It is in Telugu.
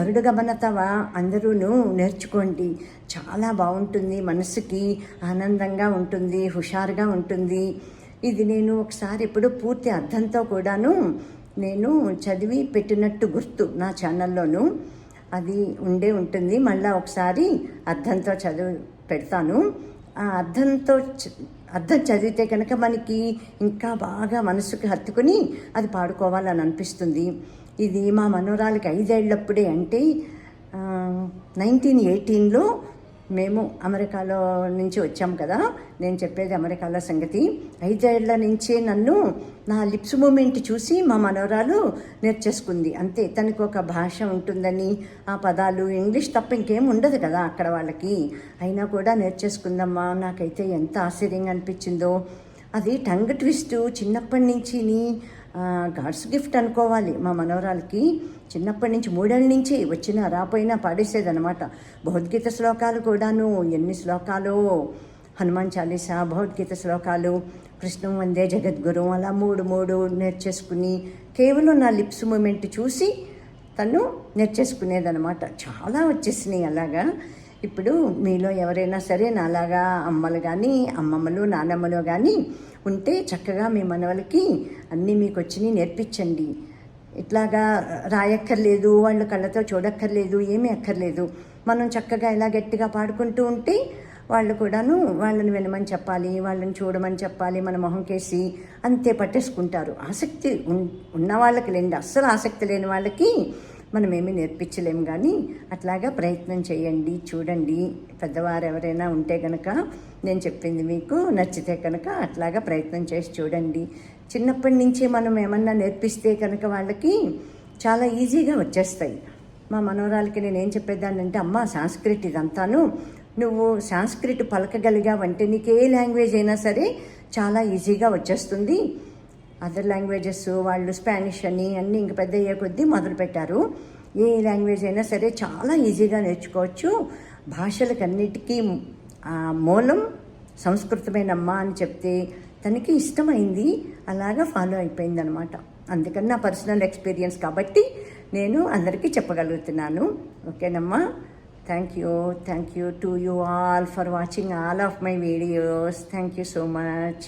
గరుడగమనతవ అందరూను నేర్చుకోండి. చాలా బాగుంటుంది, మనసుకి ఆనందంగా ఉంటుంది, హుషారుగా ఉంటుంది. ఇది నేను ఒకసారి ఎప్పుడో పూర్తి అర్థంతో కూడాను నేను చదివి పెట్టినట్టు గుర్తు నా ఛానల్లోను. అది ఉంటుంది. మళ్ళీ ఒకసారి అర్థంతో చదివి పెడతాను. ఆ అర్థం చదివితే కనుక మనకి ఇంకా బాగా మనసుకి హత్తుకుని అది పాడుకోవాలని అనిపిస్తుంది. ఇది మా మనవరాలకి 5 ఏళ్ళప్పుడే, అంటే 1918లో మేము అమెరికాలో నుంచి వచ్చాం కదా. నేను చెప్పేది అమెరికాలో సంగతి. 5 ఏళ్ల నుంచే నన్ను నా లిప్స్ మూమెంట్ చూసి మా మనవరాలు నేర్చేసుకుంది. అంతే, తనకు ఒక భాష ఉంటుందని, ఆ పదాలు ఇంగ్లీష్ తప్ప ఇంకేం ఉండదు కదా అక్కడ వాళ్ళకి. అయినా కూడా నేర్చేసుకుందమ్మా. నాకైతే ఎంత ఆశ్చర్యంగా అనిపించిందో. అది టంగ్ ట్విస్ట్ చిన్నప్పటి నుంచి గాడ్స్ గిఫ్ట్ అనుకోవాలి. మా మనవరాలకి చిన్నప్పటి నుంచి 3 ఏళ్ళ నుంచి వచ్చినా రాపోయినా పాడేసేదనమాట. భగవద్గీత శ్లోకాలు కూడాను ఎన్ని శ్లోకాలు, హనుమాన్ చాలీసా, భగవద్గీత శ్లోకాలు, కృష్ణం వందే జగద్గురు, అలా 3 నేర్చేసుకుని కేవలం నా లిప్స్ మూమెంట్ చూసి తను నేర్చేసుకునేదనమాట. చాలా వచ్చేసినాయి అలాగా. ఇప్పుడు మీలో ఎవరైనా సరే నాలాగా అమ్మలు కానీ, అమ్మమ్మలు, నానమ్మలు కానీ ఉంటే చక్కగా మీ మనవలకి అన్నీ మీకు వచ్చినాయి నేర్పించండి. ఇట్లాగా రాయక్కర్లేదు, వాళ్ళు కళ్ళతో చూడక్కర్లేదు, ఏమీ అక్కర్లేదు. మనం చక్కగా ఇలా గట్టిగా పాడుకుంటూ ఉంటే వాళ్ళు కూడాను వాళ్ళని వినమని చెప్పాలి, వాళ్ళని చూడమని చెప్పాలి, మన మొహం కేసి అంతే పట్టేసుకుంటారు. ఆసక్తి ఉన్న వాళ్ళకి లేండి, అస్సలు ఆసక్తి లేని వాళ్ళకి మనం ఏమీ నేర్పించలేము. కానీ అట్లాగా ప్రయత్నం చేయండి, చూడండి. పెద్దవారు ఎవరైనా ఉంటే కనుక నేను చెప్పింది మీకు నచ్చితే కనుక అట్లాగా ప్రయత్నం చేసి చూడండి. చిన్నప్పటి నుంచి మనం ఏమన్నా నేర్పిస్తే కనుక వాళ్ళకి చాలా ఈజీగా వచ్చేస్తాయి. మా మనవరాలకి నేను ఏం చెప్పేదానంటే, అమ్మ సాంస్క్రిట్ ఇదంతాను నువ్వు సాంస్క్రిట్ పలకగలిగావంటే నీకు ఏ లాంగ్వేజ్ అయినా సరే చాలా ఈజీగా వచ్చేస్తుంది. అదర్ లాంగ్వేజెస్ వాళ్ళు స్పానిష్ అని అన్నీ ఇంక పెద్ద అయ్యే కొద్దీ మొదలుపెట్టారు. ఏ లాంగ్వేజ్ అయినా సరే చాలా ఈజీగా నేర్చుకోవచ్చు. భాషలకన్నిటికీ మూలం సంస్కృతమేనమ్మా అని చెప్తే తనకి ఇష్టమైంది, అలాగా ఫాలో అయిపోయింది అనమాట. అందుకని నా పర్సనల్ ఎక్స్పీరియన్స్ కాబట్టి నేను అందరికీ చెప్పగలుగుతున్నాను. ఓకేనమ్మా. Thank you to you all for watching all of my videos. Thank you so much.